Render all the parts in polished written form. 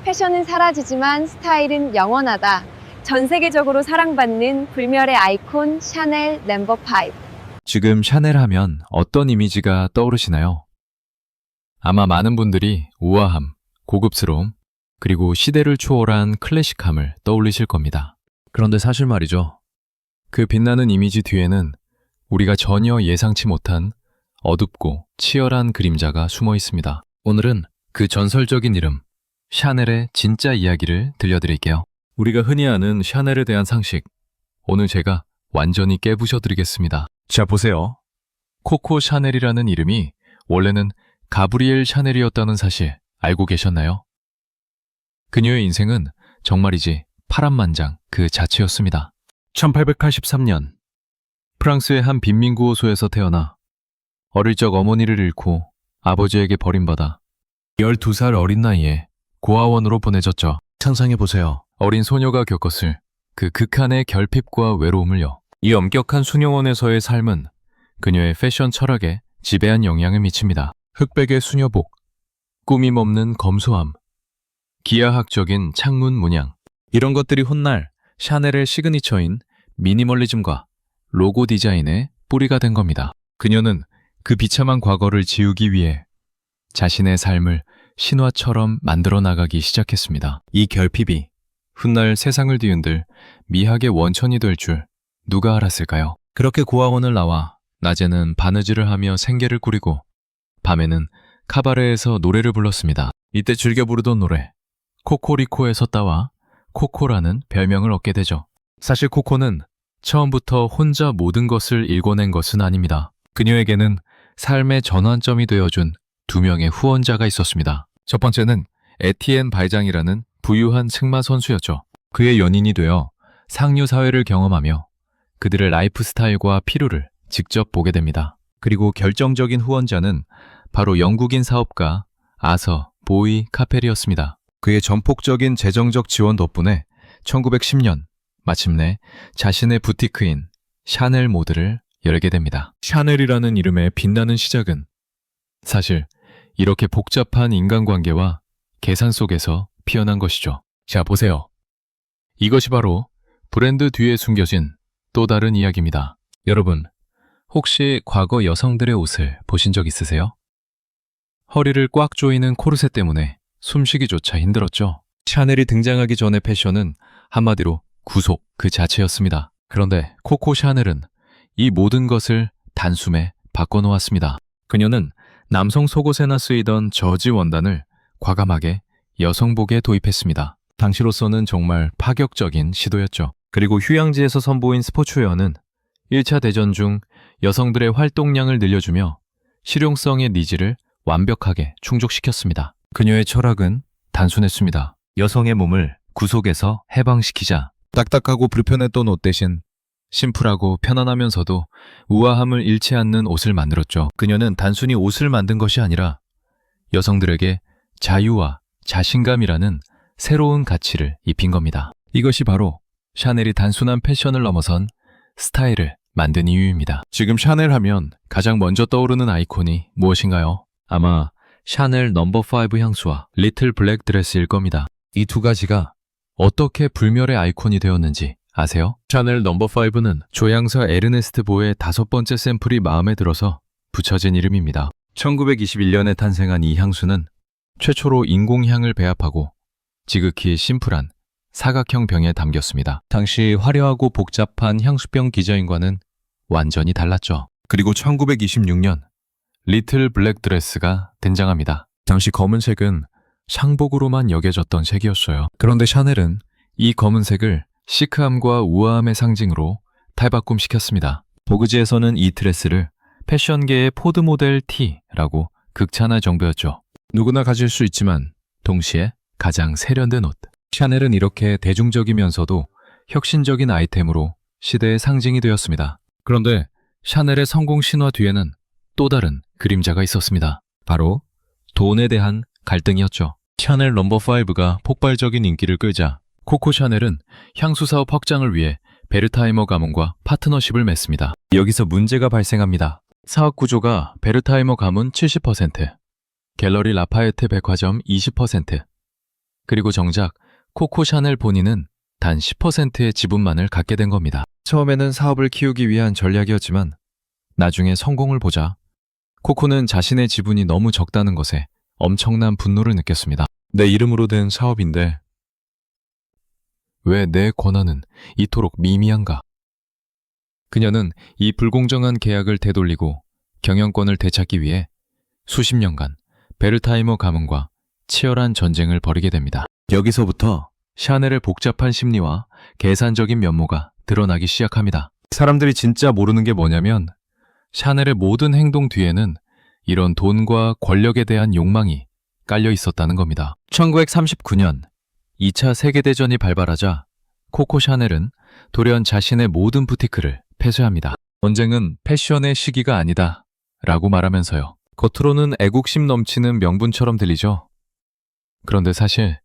패션은 사라지지만 스타일은 영원하다. 전 세계적으로 사랑받는 불멸의 아이콘 샤넬 넘버 5. 지금 샤넬 하면 어떤 이미지가 떠오르시나요? 아마 많은 분들이 우아함, 고급스러움, 그리고 시대를 초월한 클래식함을 떠올리실 겁니다. 그런데 사실 말이죠. 그 빛나는 이미지 뒤에는 우리가 전혀 예상치 못한 어둡고 치열한 그림자가 숨어 있습니다. 오늘은 그 전설적인 이름, 샤넬의 진짜 이야기를 들려드릴게요. 우리가 흔히 아는 샤넬에 대한 상식, 오늘 제가 완전히 깨부셔드리겠습니다. 자, 보세요. 코코 샤넬이라는 이름이 원래는 가브리엘 샤넬이었다는 사실 알고 계셨나요? 그녀의 인생은 정말이지 파란만장 그 자체였습니다. 1883년 프랑스의 한 빈민구호소에서 태어나 어릴 적 어머니를 잃고 아버지에게 버림받아 12살 어린 나이에 고아원으로 보내졌죠. 상상해보세요. 어린 소녀가 겪었을 그 극한의 결핍과 외로움을요. 이 엄격한 수녀원에서의 삶은 그녀의 패션 철학에 지배한 영향을 미칩니다. 흑백의 수녀복, 꾸밈 없는 검소함, 기하학적인 창문 문양, 이런 것들이 훗날 샤넬의 시그니처인 미니멀리즘과 로고 디자인의 뿌리가 된 겁니다. 그녀는 그 비참한 과거를 지우기 위해 자신의 삶을 신화처럼 만들어 나가기 시작했습니다. 이 결핍이 훗날 세상을 뒤흔들 미학의 원천이 될 줄 누가 알았을까요? 그렇게 고아원을 나와 낮에는 바느질을 하며 생계를 꾸리고 밤에는 카바레에서 노래를 불렀습니다. 이때 즐겨 부르던 노래 코코리코에서 따와 코코라는 별명을 얻게 되죠. 사실 코코는 처음부터 혼자 모든 것을 일궈낸 것은 아닙니다. 그녀에게는 삶의 전환점이 되어준 두 명의 후원자가 있었습니다. 첫 번째는 에티엔 바이장이라는 부유한 승마 선수였죠. 그의 연인이 되어 상류 사회를 경험하며 그들의 라이프 스타일과 필요를 직접 보게 됩니다. 그리고 결정적인 후원자는 바로 영국인 사업가 아서 보이 카펠이었습니다. 그의 전폭적인 재정적 지원 덕분에 1910년 마침내 자신의 부티크인 샤넬 모드를 열게 됩니다. 샤넬이라는 이름의 빛나는 시작은 사실 이렇게 복잡한 인간관계와 계산 속에서 피어난 것이죠. 자, 보세요. 이것이 바로 브랜드 뒤에 숨겨진 또 다른 이야기입니다. 여러분, 혹시 과거 여성들의 옷을 보신 적 있으세요? 허리를 꽉 조이는 코르셋 때문에 숨쉬기조차 힘들었죠. 샤넬이 등장하기 전의 패션은 한마디로 구속 그 자체였습니다. 그런데 코코 샤넬은 이 모든 것을 단숨에 바꿔놓았습니다. 그녀는 남성 속옷에나 쓰이던 저지 원단을 과감하게 여성복에 도입했습니다. 당시로서는 정말 파격적인 시도였죠. 그리고 휴양지에서 선보인 스포츠웨어는 1차 대전 중 여성들의 활동량을 늘려주며 실용성의 니즈를 완벽하게 충족시켰습니다. 그녀의 철학은 단순했습니다. 여성의 몸을 구속에서 해방시키자. 딱딱하고 불편했던 옷 대신 심플하고 편안하면서도 우아함을 잃지 않는 옷을 만들었죠. 그녀는 단순히 옷을 만든 것이 아니라 여성들에게 자유와 자신감이라는 새로운 가치를 입힌 겁니다. 이것이 바로 샤넬이 단순한 패션을 넘어선 스타일을 만든 이유입니다. 지금 샤넬 하면 가장 먼저 떠오르는 아이콘이 무엇인가요? 아마 샤넬 넘버 5 향수와 리틀 블랙 드레스일 겁니다. 이 두 가지가 어떻게 불멸의 아이콘이 되었는지 아세요? 샤넬 넘버 5는 조향사 에르네스트 보의 5번째 샘플이 마음에 들어서 붙여진 이름입니다. 1921년에 탄생한 이 향수는 최초로 인공향을 배합하고 지극히 심플한 사각형 병에 담겼습니다. 당시 화려하고 복잡한 향수병 디자인과는 완전히 달랐죠. 그리고 1926년 리틀 블랙 드레스가 등장합니다. 당시 검은색은 상복으로만 여겨졌던 색이었어요. 그런데 샤넬은 이 검은색을 시크함과 우아함의 상징으로 탈바꿈시켰습니다. 보그지에서는 이 드레스를 패션계의 포드 모델 T라고 극찬할 정도였죠. 누구나 가질 수 있지만 동시에 가장 세련된 옷. 샤넬은 이렇게 대중적이면서도 혁신적인 아이템으로 시대의 상징이 되었습니다. 그런데 샤넬의 성공 신화 뒤에는 또 다른 그림자가 있었습니다. 바로 돈에 대한 갈등이었죠. 샤넬 넘버 5가 폭발적인 인기를 끌자 코코 샤넬은 향수 사업 확장을 위해 베르타이머 가문과 파트너십을 맺습니다. 여기서 문제가 발생합니다. 사업 구조가 베르타이머 가문 70%, 갤러리 라파에트 백화점 20%, 그리고 정작 코코 샤넬 본인은 단 10%의 지분만을 갖게 된 겁니다. 처음에는 사업을 키우기 위한 전략이었지만 나중에 성공을 보자 코코는 자신의 지분이 너무 적다는 것에 엄청난 분노를 느꼈습니다. 내 이름으로 된 사업인데 왜 내 권한은 이토록 미미한가? 그녀는 이 불공정한 계약을 되돌리고 경영권을 되찾기 위해 수십 년간 베르타이머 가문과 치열한 전쟁을 벌이게 됩니다. 여기서부터 샤넬의 복잡한 심리와 계산적인 면모가 드러나기 시작합니다. 사람들이 진짜 모르는 게 뭐냐면 샤넬의 모든 행동 뒤에는 이런 돈과 권력에 대한 욕망이 깔려 있었다는 겁니다. 1939년 2차 세계대전이 발발하자 코코 샤넬은 돌연 자신의 모든 부티크를 폐쇄합니다. 전쟁은 패션의 시기가 아니다 라고 말하면서요. 겉으로는 애국심 넘치는 명분처럼 들리죠. 그런데 사실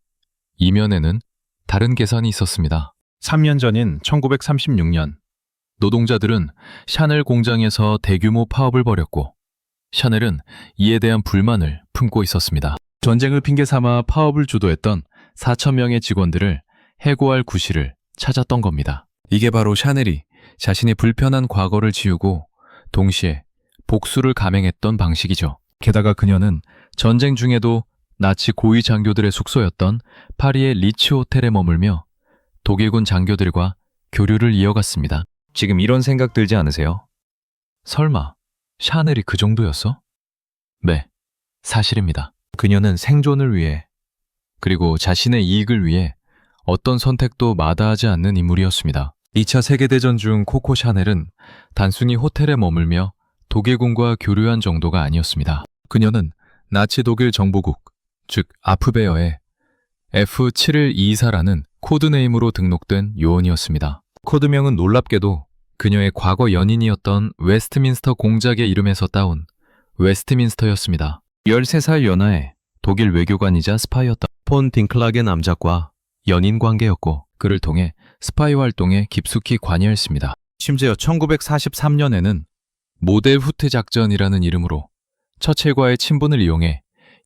이면에는 다른 계산이 있었습니다. 3년 전인 1936년 노동자들은 샤넬 공장에서 대규모 파업을 벌였고 샤넬은 이에 대한 불만을 품고 있었습니다. 전쟁을 핑계 삼아 파업을 주도했던 4,000명의 직원들을 해고할 구실을 찾았던 겁니다. 이게 바로 샤넬이 자신의 불편한 과거를 지우고 동시에 복수를 감행했던 방식이죠. 게다가 그녀는 전쟁 중에도 나치 고위 장교들의 숙소였던 파리의 리츠 호텔에 머물며 독일군 장교들과 교류를 이어갔습니다. 지금 이런 생각 들지 않으세요? 설마 샤넬이 그 정도였어? 네, 사실입니다. 그녀는 생존을 위해 그리고 자신의 이익을 위해 어떤 선택도 마다하지 않는 인물이었습니다. 2차 세계대전 중 코코 샤넬은 단순히 호텔에 머물며 독일군과 교류한 정도가 아니었습니다. 그녀는 나치 독일 정보국, 즉 아프베어의 F7124라는 코드네임으로 등록된 요원이었습니다. 코드명은 놀랍게도 그녀의 과거 연인이었던 웨스트민스터 공작의 이름에서 따온 웨스트민스터였습니다. 13살 연하의 독일 외교관이자 스파이였던 폰 딩클락의 남작과 연인 관계였고 그를 통해 스파이 활동에 깊숙이 관여했습니다. 심지어 1943년에는 모델 후트 작전이라는 이름으로 처칠과의 친분을 이용해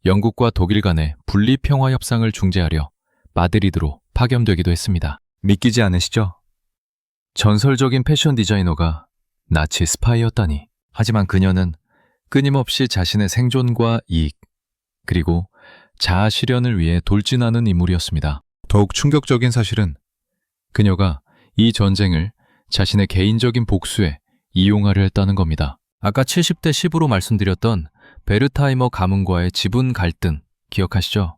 영국과 독일 간의 분리 평화 협상을 중재하려 마드리드로 파견되기도 했습니다. 믿기지 않으시죠? 전설적인 패션 디자이너가 나치 스파이였다니. 하지만 그녀는 끊임없이 자신의 생존과 이익, 그리고 자아 실현을 위해 돌진하는 인물이었습니다. 더욱 충격적인 사실은 그녀가 이 전쟁을 자신의 개인적인 복수에 이용하려 했다는 겁니다. 아까 70대 10으로 말씀드렸던 베르타이머 가문과의 지분 갈등 기억하시죠?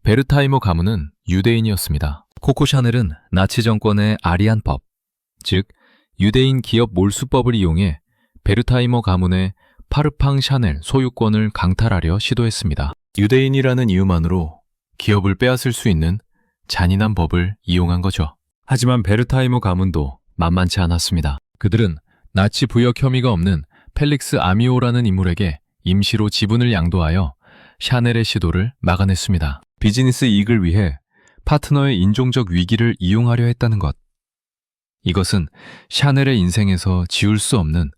베르타이머 가문은 유대인이었습니다. 코코 샤넬은 나치 정권의 아리안법, 즉 유대인 기업 몰수법을 이용해 베르타이머 가문의 파르팡 샤넬 소유권을 강탈하려 시도했습니다. 유대인이라는 이유만으로 기업을 빼앗을 수 있는 잔인한 법을 이용한 거죠. 하지만 베르타이머 가문도 만만치 않았습니다. 그들은 나치 부역 혐의가 없는 펠릭스 아미오라는 인물에게 임시로 지분을 양도하여 샤넬의 시도를 막아냈습니다. 비즈니스 이익을 위해 파트너의 인종적 위기를 이용하려 했다는 것. 이것은 샤넬의 인생에서 지울 수 없는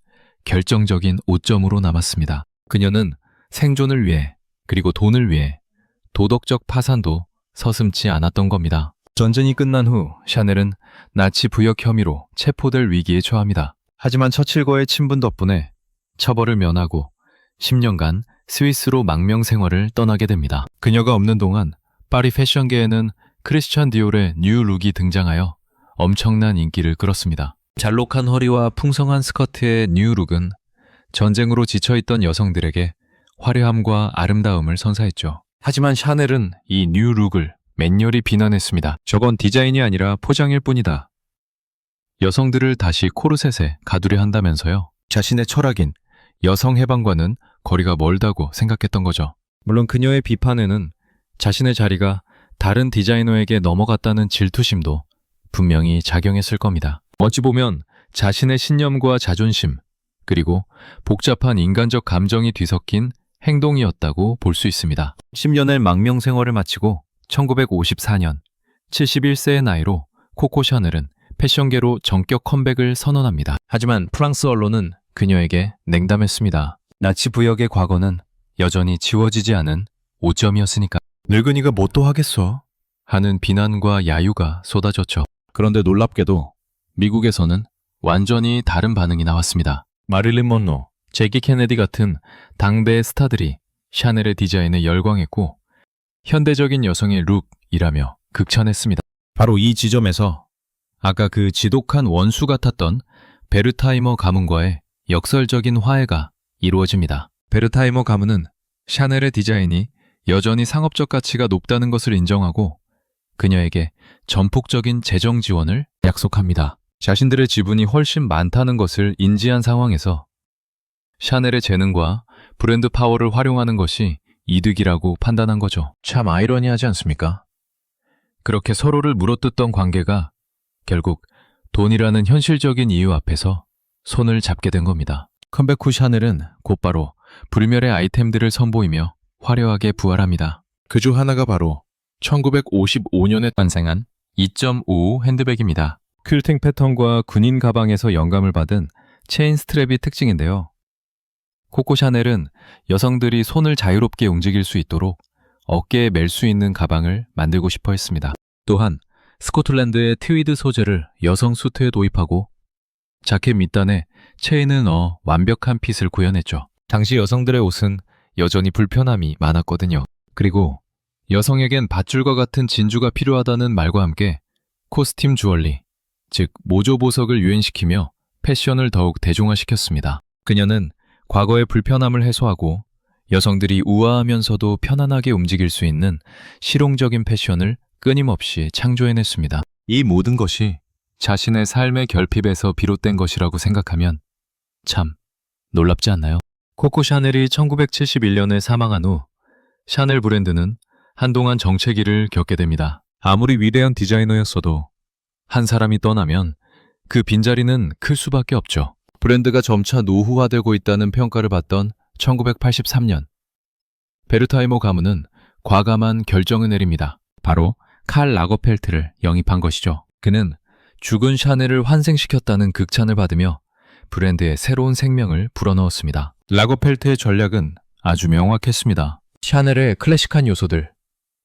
결정적인 오점으로 남았습니다. 그녀는 생존을 위해 그리고 돈을 위해 도덕적 파산도 서슴지 않았던 겁니다. 전쟁이 끝난 후 샤넬은 나치 부역 혐의로 체포될 위기에 처합니다. 하지만 처칠과의 친분 덕분에 처벌을 면하고 10년간 스위스로 망명 생활을 떠나게 됩니다. 그녀가 없는 동안 파리 패션계에는 크리스찬 디올의 뉴 룩이 등장하여 엄청난 인기를 끌었습니다. 잘록한 허리와 풍성한 스커트의 뉴 룩은 전쟁으로 지쳐있던 여성들에게 화려함과 아름다움을 선사했죠. 하지만 샤넬은 이 뉴 룩을 맹렬히 비난했습니다. 저건 디자인이 아니라 포장일 뿐이다. 여성들을 다시 코르셋에 가두려 한다면서요. 자신의 철학인 여성 해방과는 거리가 멀다고 생각했던 거죠. 물론 그녀의 비판에는 자신의 자리가 다른 디자이너에게 넘어갔다는 질투심도 분명히 작용했을 겁니다. 어찌 보면 자신의 신념과 자존심, 그리고 복잡한 인간적 감정이 뒤섞인 행동이었다고 볼 수 있습니다. 10년의 망명 생활을 마치고 1954년 71세의 나이로 코코 샤넬은 패션계로 전격 컴백을 선언합니다. 하지만 프랑스 언론은 그녀에게 냉담했습니다. 나치 부역의 과거는 여전히 지워지지 않은 오점이었으니까. 늙은이가 뭐 또 하겠어? 하는 비난과 야유가 쏟아졌죠. 그런데 놀랍게도 미국에서는 완전히 다른 반응이 나왔습니다. 마릴린 먼로, 제키 케네디 같은 당대의 스타들이 샤넬의 디자인에 열광했고 현대적인 여성의 룩이라며 극찬했습니다. 바로 이 지점에서 아까 그 지독한 원수 같았던 베르타이머 가문과의 역설적인 화해가 이루어집니다. 베르타이머 가문은 샤넬의 디자인이 여전히 상업적 가치가 높다는 것을 인정하고 그녀에게 전폭적인 재정 지원을 약속합니다. 자신들의 지분이 훨씬 많다는 것을 인지한 상황에서 샤넬의 재능과 브랜드 파워를 활용하는 것이 이득이라고 판단한 거죠. 참 아이러니하지 않습니까? 그렇게 서로를 물어뜯던 관계가 결국 돈이라는 현실적인 이유 앞에서 손을 잡게 된 겁니다. 컴백 후 샤넬은 곧바로 불멸의 아이템들을 선보이며 화려하게 부활합니다. 그 중 하나가 바로 1955년에 탄생한 2.5 핸드백입니다. 퀼팅 패턴과 군인 가방에서 영감을 받은 체인 스트랩이 특징인데요. 코코 샤넬은 여성들이 손을 자유롭게 움직일 수 있도록 어깨에 멜 수 있는 가방을 만들고 싶어 했습니다. 또한 스코틀랜드의 트위드 소재를 여성 수트에 도입하고 자켓 밑단에 체인을 넣어 완벽한 핏을 구현했죠. 당시 여성들의 옷은 여전히 불편함이 많았거든요. 그리고 여성에겐 밧줄과 같은 진주가 필요하다는 말과 함께 코스튬 주얼리, 즉 모조 보석을 유행시키며 패션을 더욱 대중화시켰습니다. 그녀는 과거의 불편함을 해소하고 여성들이 우아하면서도 편안하게 움직일 수 있는 실용적인 패션을 끊임없이 창조해냈습니다. 이 모든 것이 자신의 삶의 결핍에서 비롯된 것이라고 생각하면 참 놀랍지 않나요? 코코 샤넬이 1971년에 사망한 후 샤넬 브랜드는 한동안 정체기를 겪게 됩니다. 아무리 위대한 디자이너였어도 한 사람이 떠나면 그 빈자리는 클 수밖에 없죠. 브랜드가 점차 노후화되고 있다는 평가를 받던 1983년 베르타이머 가문은 과감한 결정을 내립니다. 바로 칼 라거펠트를 영입한 것이죠. 그는 죽은 샤넬을 환생시켰다는 극찬을 받으며 브랜드에 새로운 생명을 불어넣었습니다. 라거펠트의 전략은 아주 명확했습니다. 샤넬의 클래식한 요소들,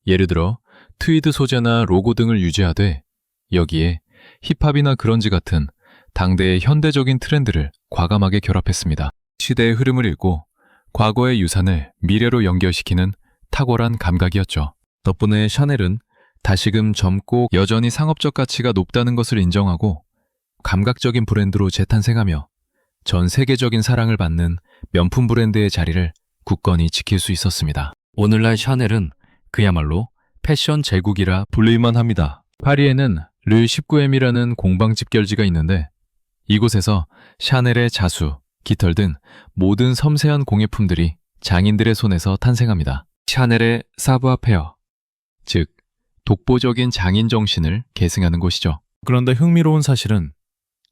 예를 들어 트위드 소재나 로고 등을 유지하되 여기에 힙합이나 그런지 같은 당대의 현대적인 트렌드를 과감하게 결합했습니다. 시대의 흐름을 읽고 과거의 유산을 미래로 연결시키는 탁월한 감각이었죠. 덕분에 샤넬은 다시금 젊고 여전히 상업적 가치가 높다는 것을 인정하고 감각적인 브랜드로 재탄생하며 전 세계적인 사랑을 받는 명품 브랜드의 자리를 굳건히 지킬 수 있었습니다. 오늘날 샤넬은 그야말로 패션 제국이라 불릴만 합니다. 파리에는 르 19M이라는 공방 집결지가 있는데 이곳에서 샤넬의 자수, 깃털 등 모든 섬세한 공예품들이 장인들의 손에서 탄생합니다. 샤넬의 사부아페어, 즉 독보적인 장인 정신을 계승하는 곳이죠. 그런데 흥미로운 사실은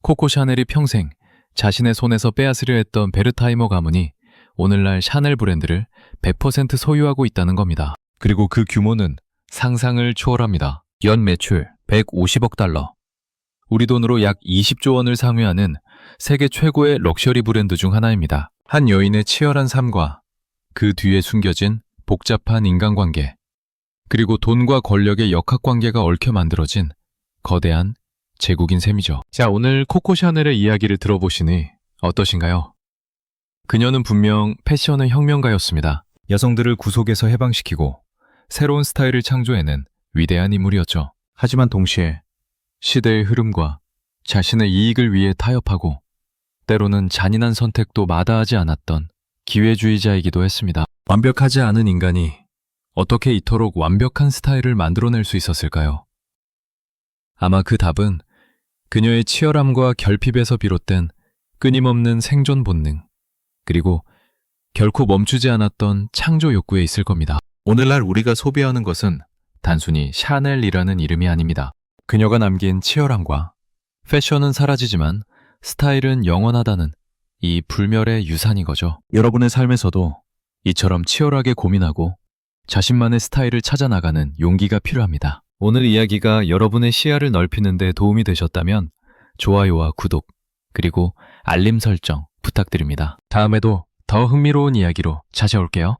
코코 샤넬이 평생 자신의 손에서 빼앗으려 했던 베르타이머 가문이 오늘날 샤넬 브랜드를 100% 소유하고 있다는 겁니다. 그리고 그 규모는 상상을 초월합니다. 연 매출 150억 달러. 우리 돈으로 약 20조 원을 상회하는 세계 최고의 럭셔리 브랜드 중 하나입니다. 한 여인의 치열한 삶과 그 뒤에 숨겨진 복잡한 인간관계, 그리고 돈과 권력의 역학관계가 얽혀 만들어진 거대한 제국인 셈이죠. 자, 오늘 코코 샤넬의 이야기를 들어보시니 어떠신가요? 그녀는 분명 패션의 혁명가였습니다. 여성들을 구속에서 해방시키고 새로운 스타일을 창조해낸 위대한 인물이었죠. 하지만 동시에 시대의 흐름과 자신의 이익을 위해 타협하고 때로는 잔인한 선택도 마다하지 않았던 기회주의자이기도 했습니다. 완벽하지 않은 인간이 어떻게 이토록 완벽한 스타일을 만들어낼 수 있었을까요? 아마 그 답은 그녀의 치열함과 결핍에서 비롯된 끊임없는 생존 본능, 그리고 결코 멈추지 않았던 창조 욕구에 있을 겁니다. 오늘날 우리가 소비하는 것은 단순히 샤넬이라는 이름이 아닙니다. 그녀가 남긴 치열함과 패션은 사라지지만 스타일은 영원하다는 이 불멸의 유산인 거죠. 여러분의 삶에서도 이처럼 치열하게 고민하고 자신만의 스타일을 찾아나가는 용기가 필요합니다. 오늘 이야기가 여러분의 시야를 넓히는 데 도움이 되셨다면 좋아요와 구독, 그리고 알림 설정 부탁드립니다. 다음에도 더 흥미로운 이야기로 찾아올게요.